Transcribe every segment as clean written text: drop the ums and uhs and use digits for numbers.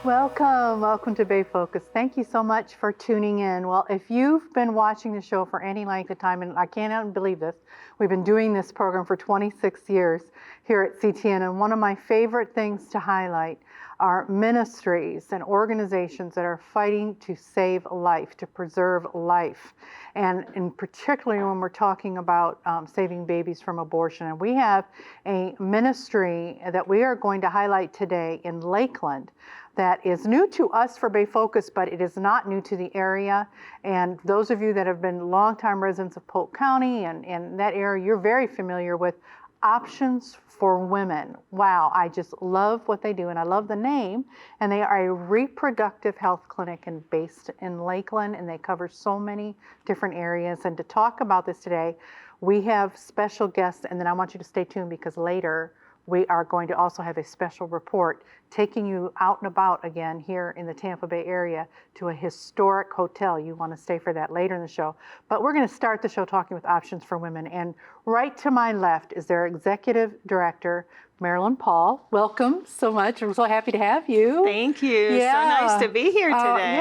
Welcome to Bay Focus. Thank you so much for tuning in. Well, if you've been watching the show for any length of time, and I cannot believe this, we've been doing this program for 26 years here at CTN, and one of my favorite things to highlight are ministries and organizations that are fighting to save life, to preserve life, and in particularly when we're talking about saving babies from abortion. And we have a ministry that we are going to highlight today in Lakeland that is new to us for Bay Focus, but it is not new to the area. And those of you that have been longtime residents of Polk County and that area, you're very familiar with Options for Women. Wow, I just love what they do, and I love the name. And they are a reproductive health clinic and based in Lakeland, and they cover so many different areas. And to talk about this today, we have special guests, and then I want you to stay tuned because later we are going to also have a special report taking you out and about again here in the Tampa Bay area to a historic hotel. You want to stay for that later in the show. But we're going to start the show talking with Options for Women. And right to my left is their executive director, Marilyn Paul. Welcome so much. I'm so happy to have you. Thank you. Yeah. So nice to be here today.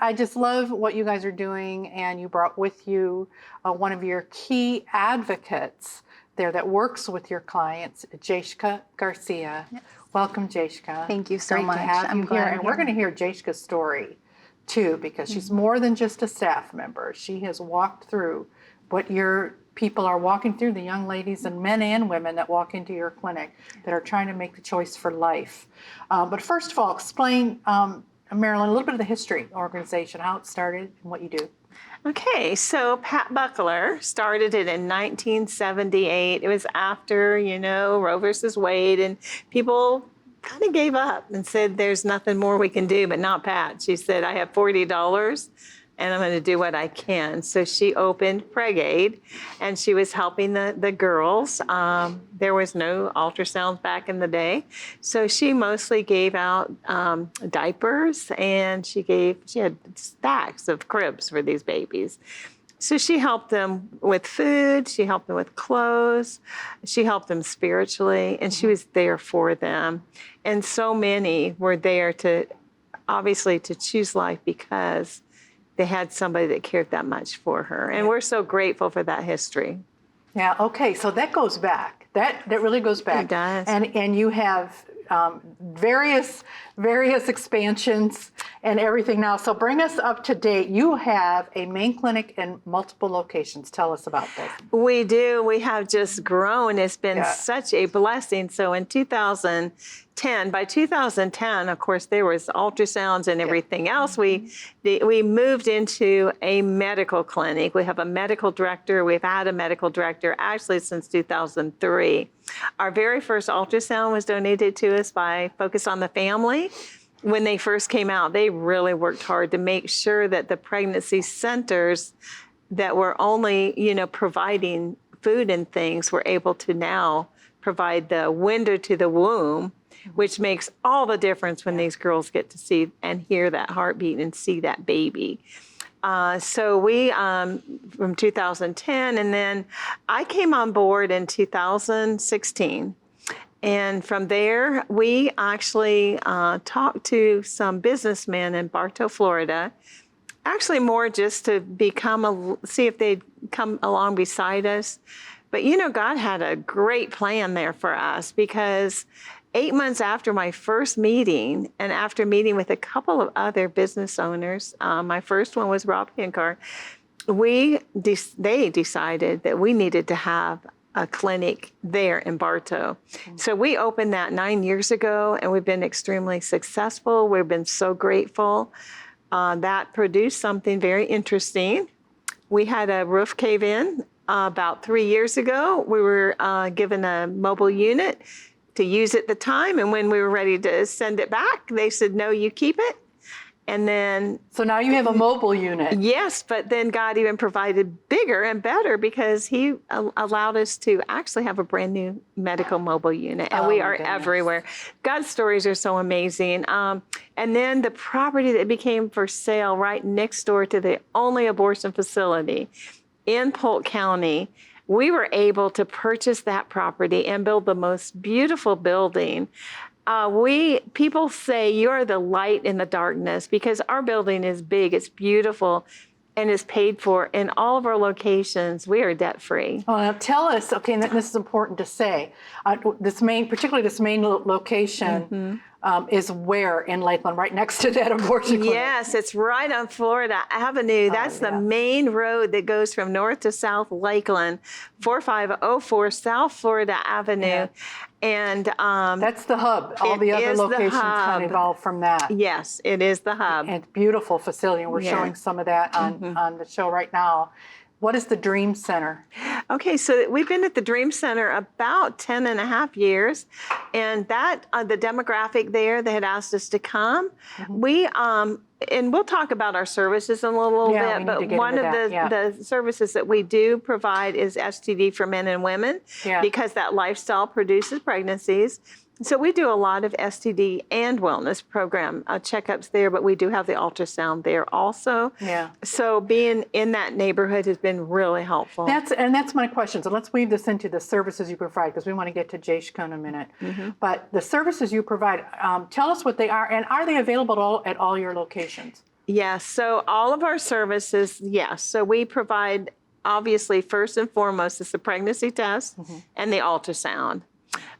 I just love what you guys are doing. And you brought with you one of your key advocates there that works with your clients, Jayshka Garcia. Yes. Welcome, Jayshka. Thank you so much. Great to have you here. And we're going to hear Jayshka's story too, because she's more than just a staff member. She has walked through what your people are walking through, the young ladies and men and women that walk into your clinic that are trying to make the choice for life. But first of all, explain, Marilyn, a little bit of the history of the organization, how it started and what you do. Okay, so Pat Buckler started it in 1978. It was after, Roe versus Wade, and people kind of gave up and said, there's nothing more we can do, but not Pat. She said, I have $40 and I'm going to do what I can. So she opened Pregaid, and she was helping the girls. There was no ultrasounds back in the day. So she mostly gave out diapers, and she had stacks of cribs for these babies. So she helped them with food, she helped them with clothes, she helped them spiritually, and she was there for them. And so many were there to choose life because they had somebody that cared that much for her. And we're so grateful for that history. Yeah, okay, so that goes back. That really goes back. It does. And you have various expansions and everything now. So bring us up to date. You have a main clinic in multiple locations. Tell us about this. We do. We have just grown. It's been such a blessing. So in 2010, by 2010, of course, there was ultrasounds and everything else. We moved into a medical clinic. We have a medical director. We've had a medical director actually since 2003. Our very first ultrasound was donated to us by Focus on the Family. When they first came out, they really worked hard to make sure that the pregnancy centers that were only, providing food and things were able to now provide the window to the womb, which makes all the difference when these girls get to see and hear that heartbeat and see that baby. So we, from 2010, and then I came on board in 2016. And from there, we actually talked to some businessmen in Bartow, Florida, actually more just to see if they'd come along beside us. But God had a great plan there for us, because 8 months after my first meeting, and after meeting with a couple of other business owners, my first one was Rob Hinkar, they decided that we needed to have a clinic there in Bartow. So we opened that 9 years ago, and we've been extremely successful. We've been so grateful. That produced something very interesting. We had a roof cave in about 3 years ago. We were given a mobile unit to use at the time, and when we were ready to send it back, they said, no, you keep it. And then... So now you have a mobile unit. Yes, but then God even provided bigger and better, because he allowed us to actually have a brand new medical mobile unit, and we are everywhere. God's stories are so amazing. And then the property that became for sale right next door to the only abortion facility in Polk County, we were able to purchase that property and build the most beautiful building. People say you're the light in the darkness because our building is big, it's beautiful, and is paid for in all of our locations. We are debt free. Well, now tell us, okay, and this is important to say, particularly this main location is where in Lakeland, right next to that abortion clinic? Yes, it's right on Florida Avenue. That's the main road that goes from north to south Lakeland, 4504 South Florida Avenue. Yeah. And that's the hub. All the other locations kind of evolve from that. Yes, it is the hub. And beautiful facility, and we're showing some of that on the show right now. What is the Dream Center? Okay, so we've been at the Dream Center about 10 and a half years, and that the demographic there, they had asked us to come. We and we'll talk about our services in a little bit, but one of the services that we do provide is STD for men and women because that lifestyle produces pregnancies. So we do a lot of STD and wellness program checkups there, but we do have the ultrasound there also. Yeah. So being in that neighborhood has been really helpful. That's my question. So let's weave this into the services you provide because we want to get to Jayshka in a minute. But the services you provide, tell us what they are, and are they available at all your locations? Yes. So all of our services, yes. So we provide, obviously, first and foremost, is the pregnancy test and the ultrasound.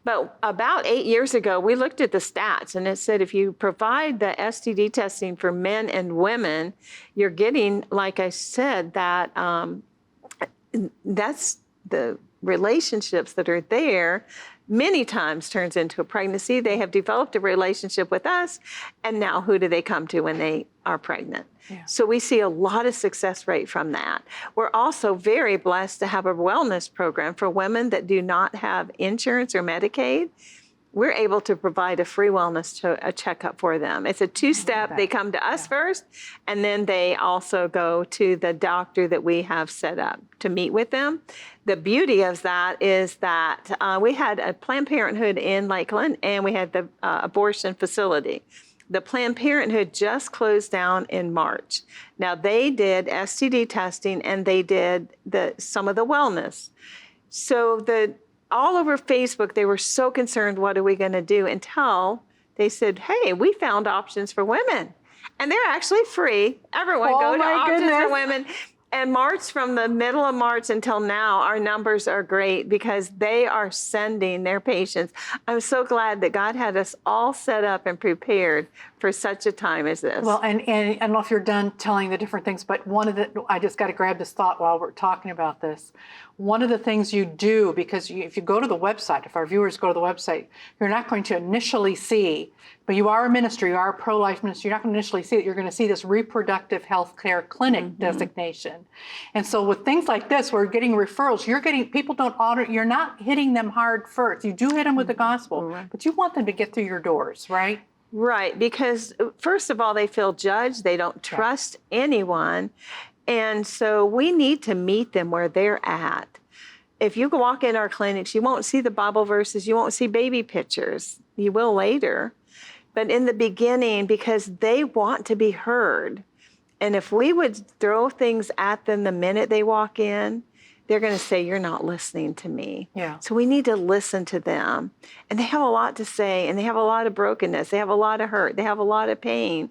But about 8 years ago, we looked at the stats, and it said if you provide the STD testing for men and women, you're getting, like I said, that that's the relationships that are there many times turns into a pregnancy. They have developed a relationship with us, and now who do they come to when they are pregnant? Yeah. So we see a lot of success rate from that. We're also very blessed to have a wellness program for women that do not have insurance or Medicaid. We're able to provide a free wellness checkup for them. It's a two-step. They come to us first, and then they also go to the doctor that we have set up to meet with them. The beauty of that is that we had a Planned Parenthood in Lakeland, and we had the abortion facility. The Planned Parenthood just closed down in March. Now, they did STD testing, and they did some of the wellness. So all over Facebook, they were so concerned, what are we going to do? Until they said, hey, we found options for women. And they're actually free. Everyone go to Options for Women. And from the middle of March until now, our numbers are great because they are sending their patients. I'm so glad that God had us all set up and prepared for such a time as this. Well, and I don't know if you're done telling the different things, but I just got to grab this thought while we're talking about this. One of the things you do, because if you go to the website, if our viewers go to the website, you're not going to initially see, but you are a ministry, you are a pro-life ministry, you're not going to initially see it. You're going to see this reproductive health care clinic designation. And so with things like this, we're getting referrals. People don't order, you're not hitting them hard first. You do hit them with the gospel, but you want them to get through your doors, right? Right, because first of all, they feel judged. They don't trust anyone. And so we need to meet them where they're at. If you walk in our clinics, you won't see the Bible verses. You won't see baby pictures. You will later. But in the beginning, because they want to be heard. And if we would throw things at them the minute they walk in, they're going to say, you're not listening to me. Yeah. So we need to listen to them. And they have a lot to say, and they have a lot of brokenness. They have a lot of hurt. They have a lot of pain.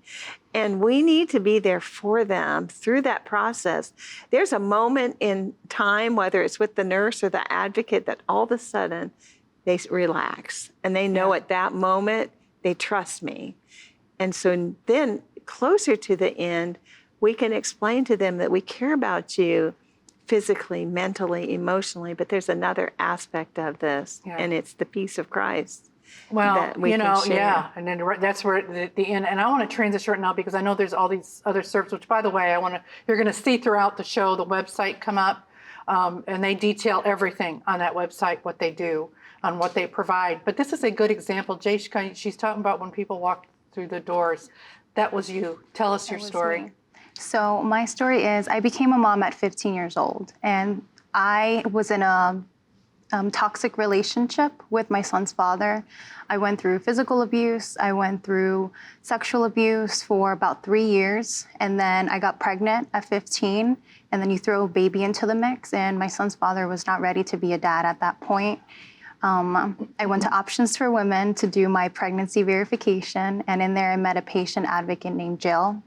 And we need to be there for them through that process. There's a moment in time, whether it's with the nurse or the advocate, that all of a sudden they relax. And they know at that moment, they trust me. And so then closer to the end, we can explain to them that we care about you physically, mentally, emotionally, but there's another aspect of this, and it's the peace of Christ. Well, and then that's where the end. And I want to transition right now because I know there's all these other services. Which, by the way, you're going to see throughout the show the website come up, and they detail everything on that website, what they do, on what they provide. But this is a good example. Jayshka, she's talking about when people walk through the doors. That was you. Tell us your story. Me. So my story is I became a mom at 15 years old, and I was in a toxic relationship with my son's father. I went through physical abuse. I went through sexual abuse for about 3 years. And then I got pregnant at 15. And then you throw a baby into the mix. And my son's father was not ready to be a dad at that point. I went to Options for Women to do my pregnancy verification. And in there, I met a patient advocate named Jill.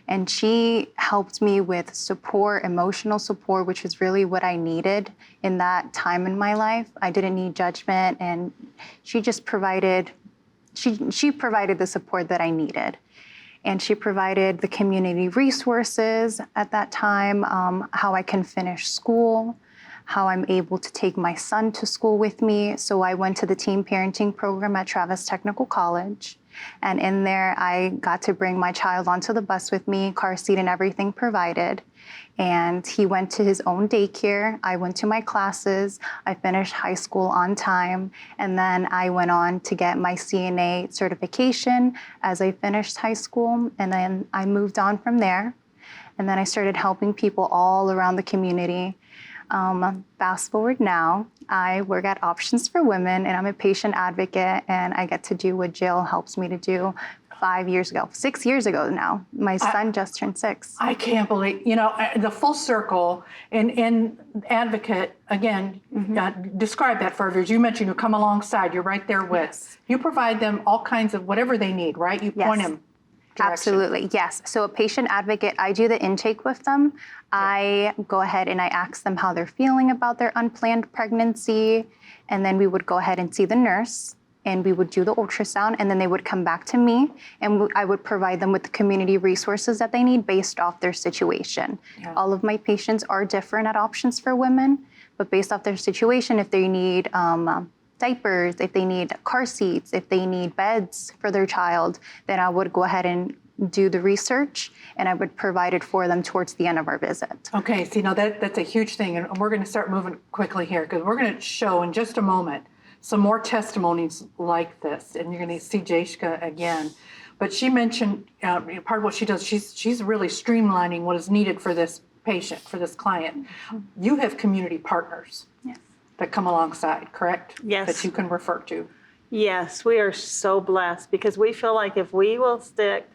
And she helped me with support, emotional support, which is really what I needed in that time in my life. I didn't need judgment, and she just provided, she provided the support that I needed. And she provided the community resources at that time, how I can finish school, how I'm able to take my son to school with me. So I went to the teen parenting program at Travis Technical College. And in there, I got to bring my child onto the bus with me, car seat and everything provided. And he went to his own daycare. I went to my classes. I finished high school on time. And then I went on to get my CNA certification as I finished high school. And then I moved on from there. And then I started helping people all around the community. Fast forward now, I work at Options for Women, and I'm a patient advocate, and I get to do what Jill helps me to do 5 years ago, 6 years ago now. My son just turned 6. I can't believe, the full circle and advocate, again, describe that for viewers. You mentioned you come alongside, you're right there with. Yes. You provide them all kinds of whatever they need, right? You point them. Direction. Absolutely, yes. So a patient advocate, I do the intake with them. I go ahead and I ask them how they're feeling about their unplanned pregnancy. And then we would go ahead and see the nurse, and we would do the ultrasound, and then they would come back to me, and I would provide them with the community resources that they need based off their situation. Yeah. All of my patients are different at Options for Women, but based off their situation, if they need diapers, if they need car seats, if they need beds for their child, then I would go ahead and do the research, and I would provide it for them towards the end of our visit. Okay, see, now that's a huge thing, and we're going to start moving quickly here, because we're going to show in just a moment some more testimonies like this, and you're going to see Jayshka again. But she mentioned part of what she does, she's really streamlining what is needed for this patient, for this client. Mm-hmm. You have community partners. Yes. That come alongside, correct? Yes. That you can refer to. Yes, we are so blessed, because we feel like if we will stick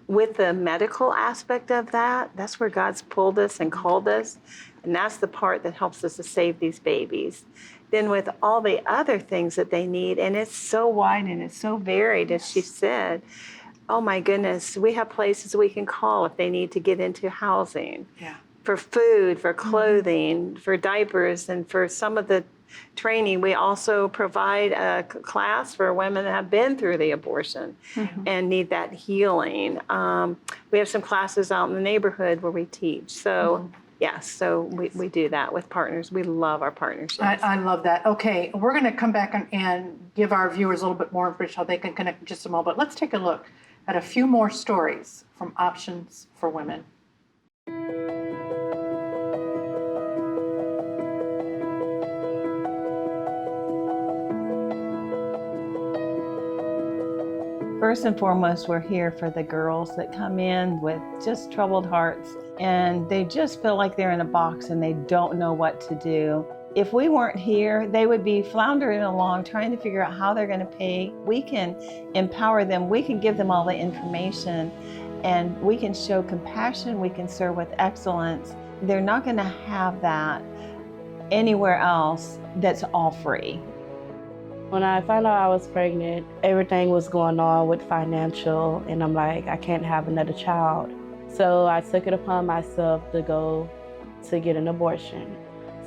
with the medical aspect of that, that's where God's pulled us and called us. And that's the part that helps us to save these babies. Then with all the other things that they need, and it's so wide and it's so varied, as she said, oh my goodness, we have places we can call if they need to get into housing. Yeah. For food, for clothing, for diapers, and for some of the training. We also provide a class for women that have been through the abortion and need that healing. We have some classes out in the neighborhood where we teach. So yes, so we do that with partners. We love our partnerships. I love that. Okay, we're going to come back and give our viewers a little bit more information how they can connect in just a moment. But let's take a look at a few more stories from Options for Women. First and foremost, we're here for the girls that come in with just troubled hearts, and they just feel like they're in a box and they don't know what to do. If we weren't here, they would be floundering along trying to figure out how they're going to pay. We can empower them. We can give them all the information, and we can show compassion. We can serve with excellence. They're not going to have that anywhere else that's all free. When I found out I was pregnant, everything was going on with financial, and I'm like, I can't have another child. So I took it upon myself to go to get an abortion.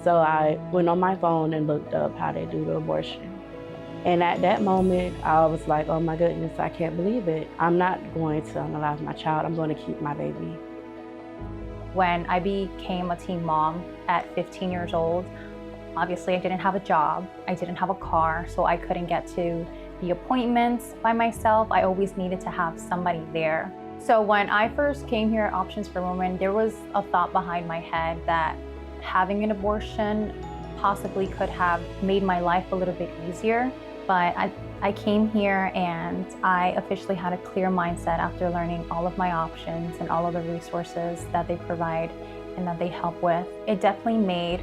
So I went on my phone and looked up how they do the abortion. And at that moment, I was like, oh my goodness, I can't believe it. I'm not going to unalive my child. I'm going to keep my baby. When I became a teen mom at 15 years old, obviously I didn't have a job, I didn't have a car, so I couldn't get to the appointments by myself. I always needed to have somebody there. So when I first came here at Options for Women, there was a thought behind my head that having an abortion possibly could have made my life a little bit easier. But I came here and I officially had a clear mindset after learning all of my options and all of the resources that they provide and that they help with. It definitely made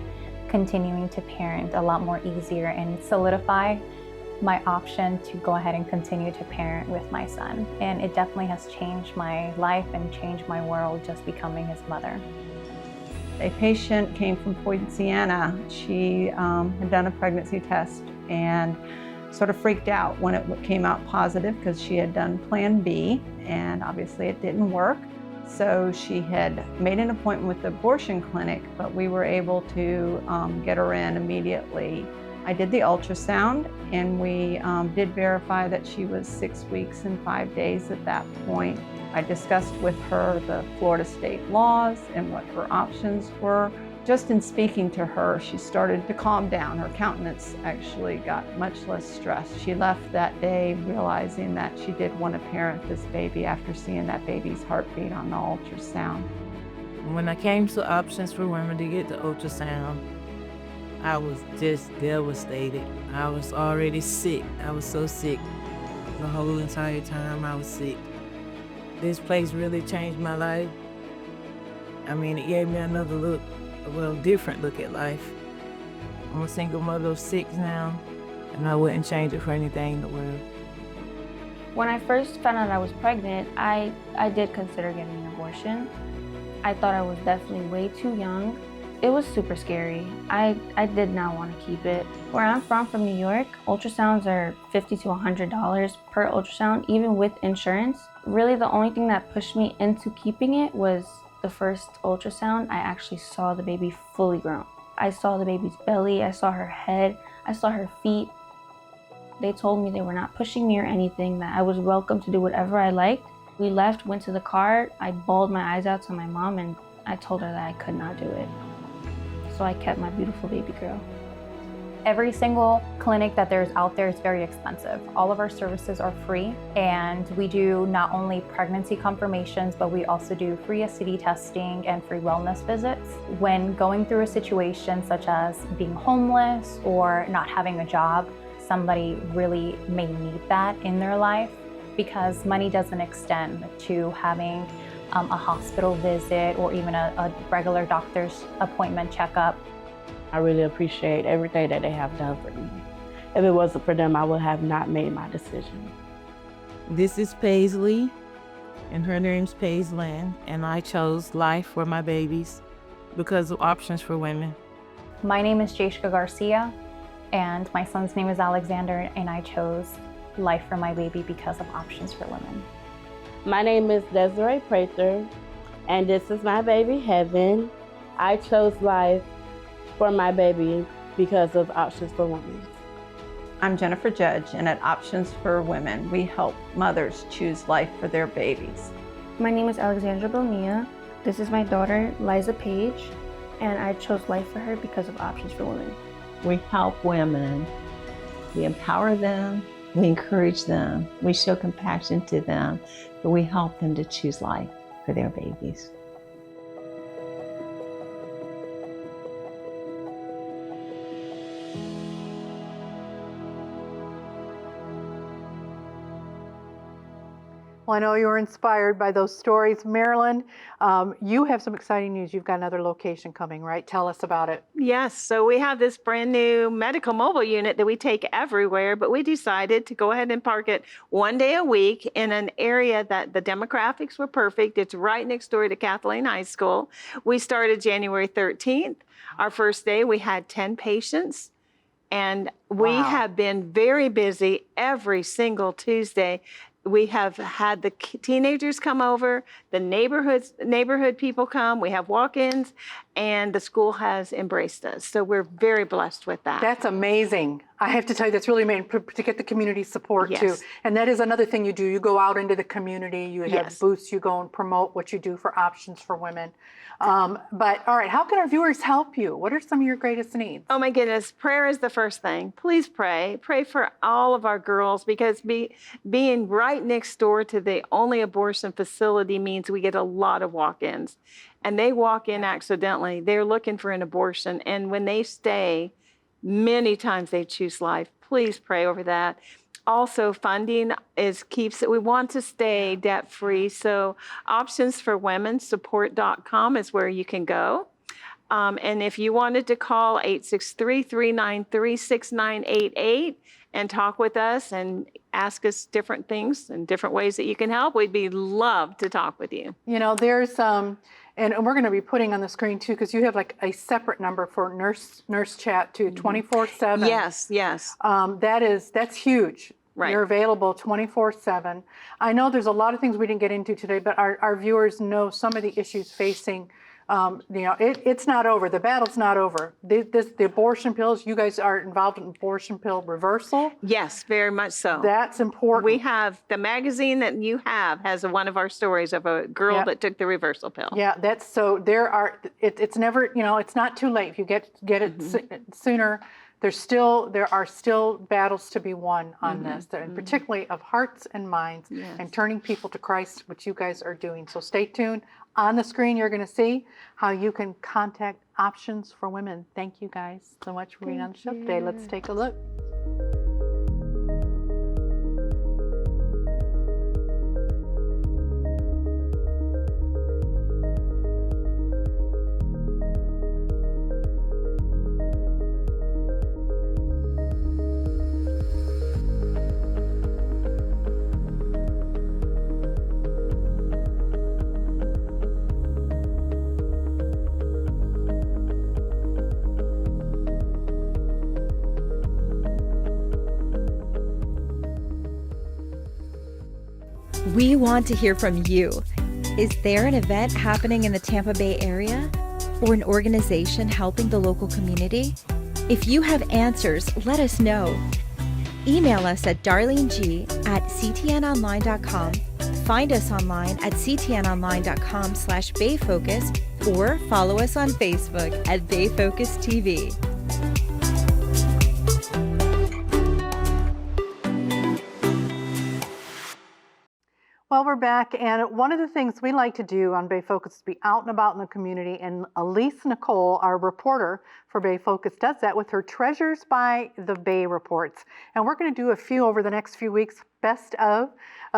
continuing to parent a lot more easier and solidify my option to go ahead and continue to parent with my son. And it definitely has changed my life and changed my world just becoming his mother. A patient came from Poinciana. She had done a pregnancy test and sort of freaked out when it came out positive because she had done Plan B and obviously it didn't work. So she had made an appointment with the abortion clinic, but we were able to get her in immediately. I did the ultrasound and we did verify that she was 6 weeks and 5 days at that point. I discussed with her the Florida state laws and what her options were. Just in speaking to her, she started to calm down. Her countenance actually got much less stressed. She left that day realizing that she did want to parent this baby after seeing that baby's heartbeat on the ultrasound. When I came to Options for Women to get the ultrasound, I was just devastated. I was already sick. I was so sick. The whole entire time I was sick. This place really changed my life. I mean, it gave me another look, different look at life. I'm a single mother of 6 now, and I wouldn't change it for anything in the world. When I first found out I was pregnant, I did consider getting an abortion. I thought I was definitely way too young. It was super scary. I did not want to keep it. Where I'm from New York, ultrasounds are $50 to $100 per ultrasound, even with insurance. Really, the only thing that pushed me into keeping it was the first ultrasound. I actually saw the baby fully grown. I saw the baby's belly, I saw her head, I saw her feet. They told me they were not pushing me or anything, that I was welcome to do whatever I liked. We left, went to the car, I bawled my eyes out to my mom and I told her that I could not do it. So I kept my beautiful baby girl. Every single clinic that there's out there is very expensive. All of our services are free, and we do not only pregnancy confirmations, but we also do free STD testing and free wellness visits. When going through a situation such as being homeless or not having a job, somebody really may need that in their life, because money doesn't extend to having a hospital visit or even a regular doctor's appointment checkup. I really appreciate everything that they have done for me. If it wasn't for them, I would have not made my decision. This is Paisley, and her name's Paisley, and I chose life for my babies because of Options for Women. My name is Jayshka Garcia, and my son's name is Alexander, and I chose life for my baby because of Options for Women. My name is Desiree Prather, and this is my baby, Heaven. I chose life for my baby because of Options for Women. I'm Jennifer Judge, and at Options for Women, we help mothers choose life for their babies. My name is Alexandra Bonilla. This is my daughter, Liza Page, and I chose life for her because of Options for Women. We help women. We empower them. We encourage them. We show compassion to them, but we help them to choose life for their babies. Well, I know you were inspired by those stories. Marilyn, you have some exciting news. You've got another location coming, right? Tell us about it. Yes, so we have this brand new medical mobile unit that we take everywhere, but we decided to go ahead and park it one day a week in an area that the demographics were perfect. It's right next door to Kathleen High School. We started January 13th. Our first day, we had 10 patients. And we have been very busy every single Tuesday. We have had the teenagers come over, the neighborhood people come, we have walk-ins, and the school has embraced us. So we're very blessed with that. That's amazing. I have to tell you, that's really amazing to get the community support too. And that is another thing you do. You go out into the community, you have booths, you go and promote what you do for Options for Women. But all right, how can our viewers help you? What are some of your greatest needs? Oh my goodness, prayer is the first thing. Please pray. Pray for all of our girls, because being right next door to the only abortion facility means we get a lot of walk-ins. And they walk in accidentally. They're looking for an abortion. And when they stay, many times they choose life. Please pray over that. Also, funding keeps it. We want to stay debt-free. So optionsforwomensupport.com is where you can go. And if you wanted to call 863-393-6988 and talk with us and ask us different things and different ways that you can help, we'd be love to talk with you. You know, there's and we're going to be putting on the screen too, because you have like a separate number for nurse chat too, 24/7. Yes. That's huge. Right. You're available 24/7. I know there's a lot of things we didn't get into today, but our viewers know some of the issues facing. It's not over. The battle's not over. The abortion pills, you guys are involved in abortion pill reversal. Yes, very much so. That's important. We have the magazine that you have has one of our stories of a girl that took the reversal pill. Yeah, that's so. It's never. It's not too late if you get it sooner. There are still battles to be won on this, and particularly of hearts and minds, and turning people to Christ, which you guys are doing. So stay tuned. On the screen, you're going to see how you can contact Options for Women. Thank you guys so much for being on the show today. Let's take a look. We want to hear from you. Is there an event happening in the Tampa Bay area or an organization helping the local community? If you have answers, let us know. Email us at darleneg@ctnonline.com. Find us online at ctnonline.com/BayFocus or follow us on Facebook at BayFocus TV. Well, we're back, and one of the things we like to do on Bay Focus is be out and about in the community, and Alyse Nicole, our reporter for Bay Focus, does that with her Treasures by the Bay reports. And we're going to do a few over the next few weeks, best of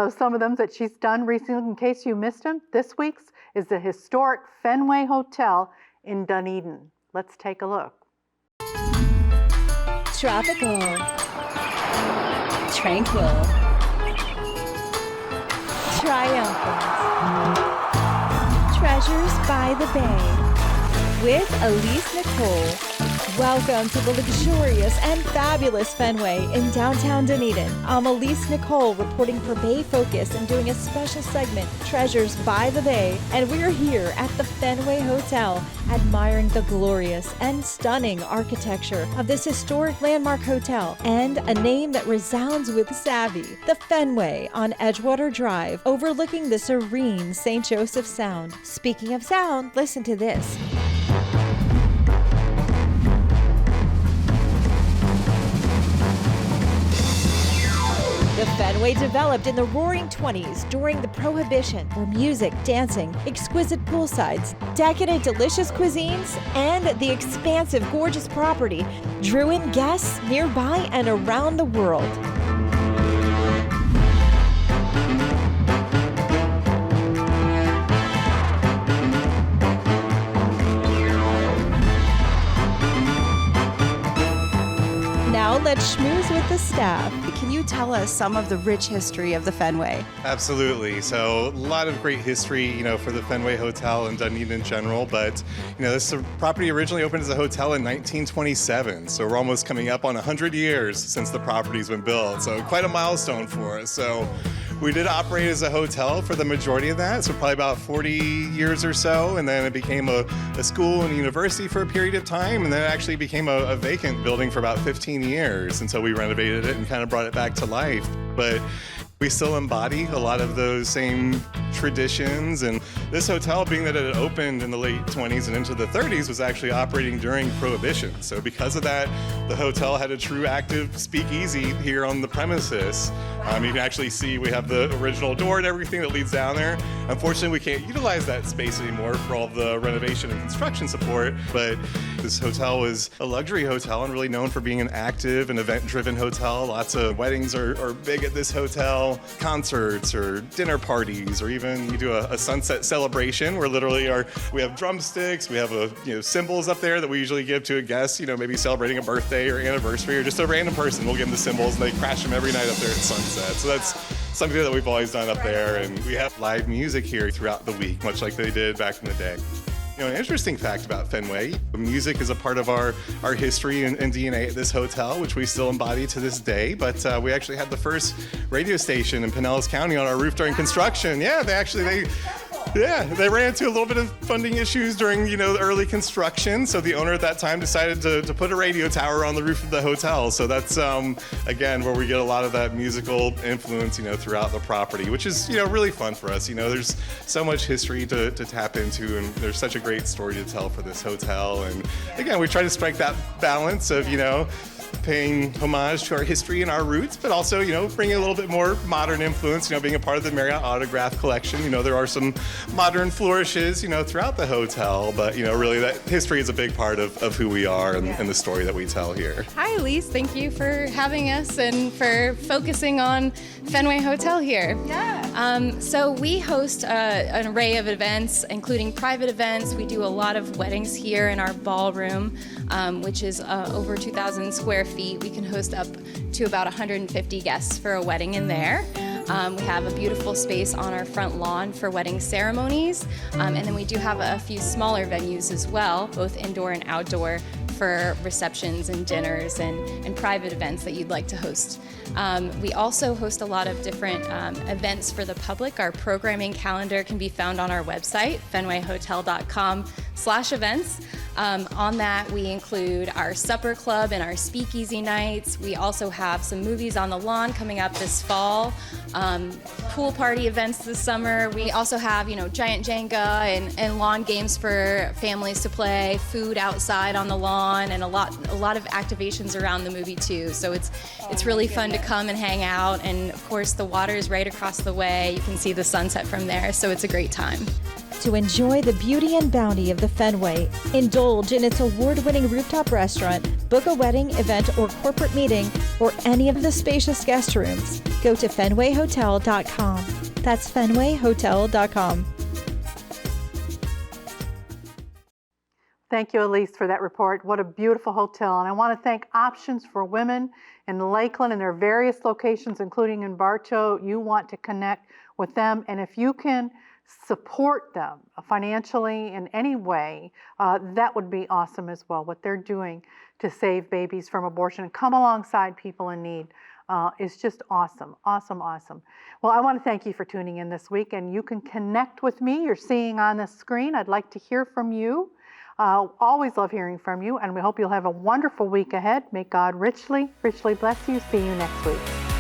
some of them that she's done recently. In case you missed them, this week's is the historic Fenway Hotel in Dunedin. Let's take a look. Tropical. Tranquil. Triumphant. Treasures by the Bay with Alyse Nicole. Welcome to the luxurious and fabulous Fenway in downtown Dunedin. I'm Alyse Nicole reporting for Bay Focus and doing a special segment, Treasures by the Bay. And we're here at the Fenway Hotel, admiring the glorious and stunning architecture of this historic landmark hotel and a name that resounds with savvy, the Fenway on Edgewater Drive, overlooking the serene St. Joseph Sound. Speaking of sound, listen to this. The Fenway developed in the Roaring 20s during the Prohibition, where music, dancing, exquisite poolsides, decadent, delicious cuisines, and the expansive, gorgeous property drew in guests nearby and around the world. Now let's schmooze with the staff. Can you tell us some of the rich history of the Fenway? Absolutely. So a lot of great history, for the Fenway Hotel and Dunedin in general. But, this property originally opened as a hotel in 1927. So we're almost coming up on 100 years since the property's been built. So quite a milestone for us. So we did operate as a hotel for the majority of that. So probably about 40 years or so. And then it became a school and university for a period of time. And then it actually became a vacant building for about 15 years until we renovated it and kind of brought it back to life. But we still embody a lot of those same traditions, and this hotel, being that it opened in the late 20s and into the 30s, was actually operating during Prohibition. So because of that, the hotel had a true active speakeasy here on the premises. You can actually see we have the original door and everything that leads down there. Unfortunately, we can't utilize that space anymore for all the renovation and construction support, but this hotel was a luxury hotel and really known for being an active and event-driven hotel. Lots of weddings are big at this hotel. concerts or dinner parties, or even you do a sunset celebration where literally we have drumsticks, we have cymbals up there that we usually give to a guest, maybe celebrating a birthday or anniversary, or just a random person. We'll give them the cymbals and they crash them every night up there at sunset. So that's something that we've always done up there. And we have live music here throughout the week, much like they did back in the day. An interesting fact about Fenway, music is a part of our history and DNA at this hotel, which we still embody to this day. But we actually had the first radio station in Pinellas County on our roof during construction. Yeah, they ran into a little bit of funding issues during, the early construction. So the owner at that time decided to put a radio tower on the roof of the hotel. So that's, again, where we get a lot of that musical influence, throughout the property, which is, really fun for us. There's so much history to tap into, and there's such a great story to tell for this hotel. And again, we try to strike that balance of, paying homage to our history and our roots, but also, bringing a little bit more modern influence, being a part of the Marriott Autograph Collection. There are some modern flourishes, throughout the hotel, but, really that history is a big part of who we are and the story that we tell here. Hi, Alyse. Thank you for having us and for focusing on Fenway Hotel here. Yeah. So we host an array of events, including private events. We do a lot of weddings here in our ballroom, which is over 2,000 square feet. We can host up to about 150 guests for a wedding in there. We have a beautiful space on our front lawn for wedding ceremonies. And then we do have a few smaller venues as well, both indoor and outdoor, for receptions and dinners and private events that you'd like to host. We also host a lot of different events for the public. Our programming calendar can be found on our website, fenwayhotel.com/events. On that, we include our supper club and our speakeasy nights. We also have some movies on the lawn coming up this fall, pool party events this summer. We also have, giant Jenga and lawn games for families to play, food outside on the lawn, and a lot of activations around the movie too. So it's really fun to come and hang out. And of course, the water is right across the way. You can see the sunset from there, so it's a great time. To enjoy the beauty and bounty of the Fenway, indulge in its award-winning rooftop restaurant, book a wedding, event, or corporate meeting, or any of the spacious guest rooms, go to fenwayhotel.com. That's fenwayhotel.com. Thank you, Alyse, for that report. What a beautiful hotel. And I want to thank Options for Women in Lakeland and their various locations, including in Bartow. You want to connect with them. And if you can support them financially in any way, that would be awesome as well. What they're doing to save babies from abortion and come alongside people in need is just awesome, awesome, awesome. Well, I want to thank you for tuning in this week, and you can connect with me. You're seeing on the screen. I'd like to hear from you. Always love hearing from you, and we hope you'll have a wonderful week ahead. May God richly, richly bless you. See you next week.